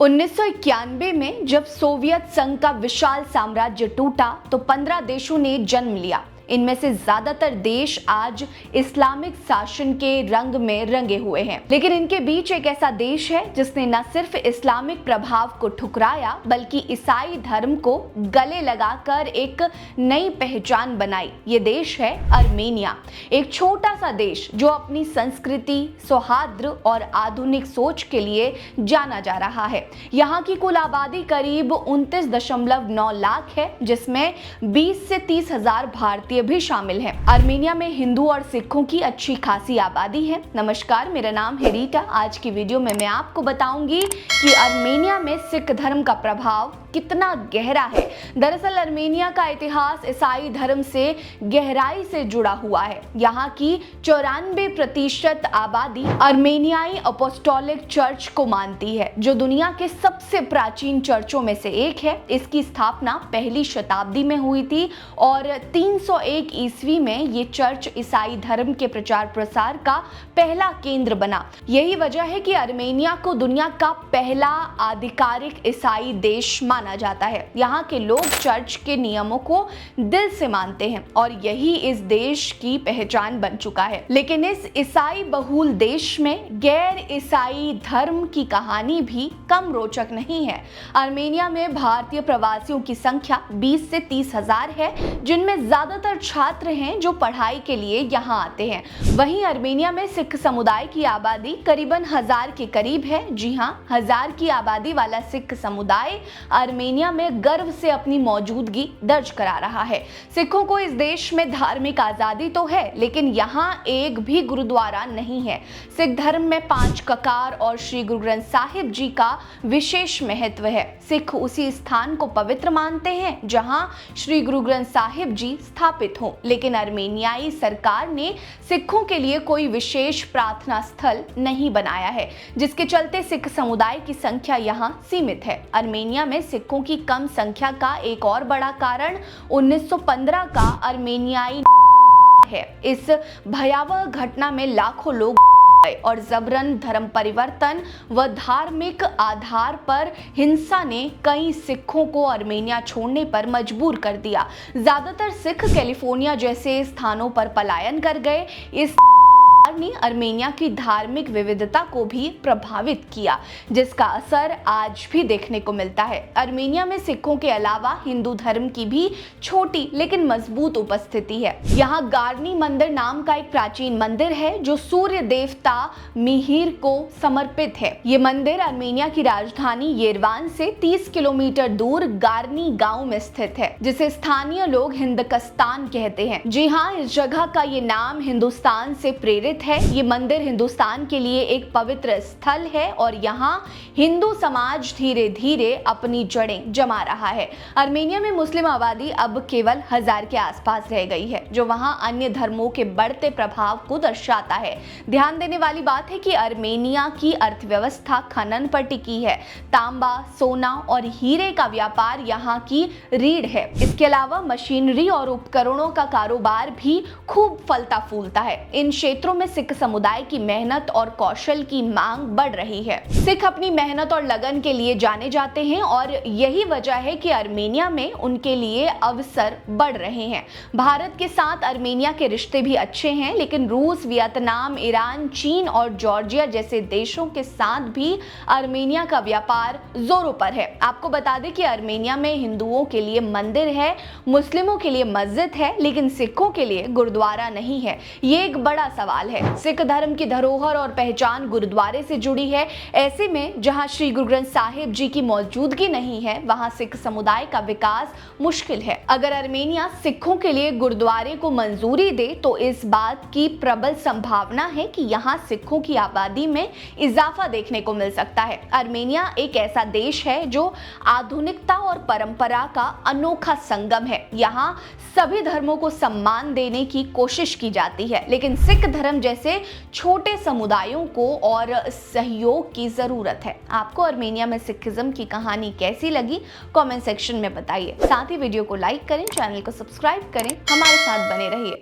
1991 में जब सोवियत संघ का विशाल साम्राज्य टूटा तो 15 देशों ने जन्म लिया। इनमें से ज्यादातर देश आज इस्लामिक शासन के रंग में रंगे हुए हैं, लेकिन इनके बीच एक ऐसा देश है जिसने न सिर्फ इस्लामिक प्रभाव को ठुकराया बल्कि ईसाई धर्म को गले लगाकर एक नई पहचान बनाई। ये देश है अर्मेनिया, एक छोटा सा देश जो अपनी संस्कृति, सौहार्द और आधुनिक सोच के लिए जाना जा रहा है। यहाँ की कुल आबादी करीब 29.9 लाख है, जिसमें 20 से 30 हजार भारतीय भी शामिल हैं। अर्मेनिया में हिंदू और सिखों की अच्छी खासी आबादी है। नमस्कार, मेरा नाम है रीटा। आज की वीडियो में मैं आपको बताऊंगी कि अर्मेनिया में सिख धर्म का प्रभाव कितना गहरा है। दरअसल अर्मेनिया का इतिहास ईसाई धर्म से गहराई से जुड़ा हुआ है। यहाँ की 94% आबादी अर्मेनियाई अपोस्टोलिक चर्च को मानती है, जो दुनिया के सबसे प्राचीन चर्चों में से एक है। इसकी स्थापना पहली शताब्दी में हुई थी और 301 ईस्वी में ये चर्च ईसाई धर्म के प्रचार प्रसार का पहला केंद्र बना। यही वजह है कि अर्मेनिया को दुनिया का पहला आधिकारिक ईसाई देश माना जाता है। यहाँ के लोग चर्च के नियमों को दिल से मानते हैं और यही इस देश की पहचान बन चुका है। लेकिन इस ईसाई बहुल देश में गैर ईसाई धर्म की कहानी भी कम रोचक नहीं है। अर्मेनिया में भारतीय प्रवासियों की संख्या 20 से 30 हजार है, जिनमें ज्यादातर छात्र हैं जो पढ़ाई के लिए यहाँ आते हैं। वहीं अर्मेनिया में सिख समुदाय की आबादी करीबन 1000 के करीब है। जी हाँ, 1000 की आबादी वाला सिख समुदाय अर्मेनिया में गर्व से अपनी मौजूदगी दर्ज करा रहा है। सिखों को इस देश में धार्मिक आजादी तो है, लेकिन यहाँ एक भी गुरुद्वारा नहीं है। सिख धर्म में 5 ककार और श्री गुरु ग्रंथ साहिब जी का विशेष महत्व है। सिख उसी स्थान को पवित्र मानते हैं जहाँ श्री गुरु ग्रंथ साहिब जी स्थापित हो, लेकिन अर्मेनियाई सरकार ने सिखों के लिए कोई विशेष प्रार्थना स्थल नहीं बनाया है, जिसके चलते सिख समुदाय की संख्या यहाँ सीमित है। अर्मेनिया में सिखों की कम संख्या का एक और बड़ा कारण 1915 का अर्मेनियाई है। इस भयावह घटना में लाखों लोग और जबरन धर्म परिवर्तन व धार्मिक आधार पर हिंसा ने कई सिखों को अर्मेनिया छोड़ने पर मजबूर कर दिया। ज्यादातर सिख कैलिफोर्निया जैसे स्थानों पर पलायन कर गए। इस ने अर्मेनिया की धार्मिक विविधता को भी प्रभावित किया, जिसका असर आज भी देखने को मिलता है। अर्मेनिया में सिखों के अलावा हिंदू धर्म की भी छोटी लेकिन मजबूत उपस्थिति है। यहाँ गार्नी मंदिर नाम का एक प्राचीन मंदिर है जो सूर्य देवता मिहिर को समर्पित है। ये मंदिर अर्मेनिया की राजधानी येरेवान से 30 किलोमीटर दूर गार्नी गांव में स्थित है, जिसे स्थानीय लोग हिंदकस्तान कहते हैं। जी हाँ, इस जगह का ये नाम हिंदुस्तान से प्रेरित है। ये मंदिर हिंदुस्तान के लिए एक पवित्र स्थल है और यहाँ हिंदू समाज धीरे धीरे अपनी जड़ें जमा रहा है। अर्मेनिया में मुस्लिम आबादी अब केवल 1000 के आसपास रह गई है, जो वहाँ अन्य धर्मों के बढ़ते प्रभाव को दर्शाता है। ध्यान देने वाली बात है कि अर्मेनिया की अर्थव्यवस्था खनन पर टिकी है। तांबा, सोना और हीरे का व्यापार यहाँ की रीढ़ है। इसके अलावा मशीनरी और उपकरणों का कारोबार भी खूब फलता फूलता है। इन क्षेत्रों में सिख समुदाय की मेहनत और कौशल की मांग बढ़ रही है। सिख अपनी मेहनत और लगन के लिए जाने जाते हैं और यही वजह है कि अर्मेनिया में उनके लिए अवसर बढ़ रहे हैं। भारत के साथ अर्मेनिया के रिश्ते भी अच्छे हैं, लेकिन रूस, वियतनाम, ईरान, चीन और जॉर्जिया जैसे देशों के साथ भी अर्मेनिया का व्यापार जोरों पर है। आपको बता दें कि अर्मेनिया में हिंदुओं के लिए मंदिर है, मुस्लिमों के लिए मस्जिद है, लेकिन सिखों के लिए गुरुद्वारा नहीं है। ये एक बड़ा सवाल है। सिख धर्म की धरोहर और पहचान गुरुद्वारे से जुड़ी है। ऐसे में जहां श्री गुरु ग्रंथ साहिब जी की मौजूदगी नहीं है, वहां सिख समुदाय का विकास मुश्किल है। अगर अर्मेनिया सिखों के लिए गुरुद्वारे को मंजूरी दे तो इस बात की प्रबल संभावना है कि यहां सिखों की आबादी में इजाफा देखने को मिल सकता है। अर्मेनिया एक ऐसा देश है जो आधुनिकता और परंपरा का अनोखा संगम है। यहाँ सभी धर्मों को सम्मान देने की कोशिश की जाती है, लेकिन सिख धर्म जैसे छोटे समुदायों को और सहयोग की जरूरत है। आपको अर्मेनिया में सिखिज्म की कहानी कैसी लगी, कमेंट सेक्शन में बताइए। साथ ही वीडियो को लाइक करें, चैनल को सब्सक्राइब करें, हमारे साथ बने रहिए।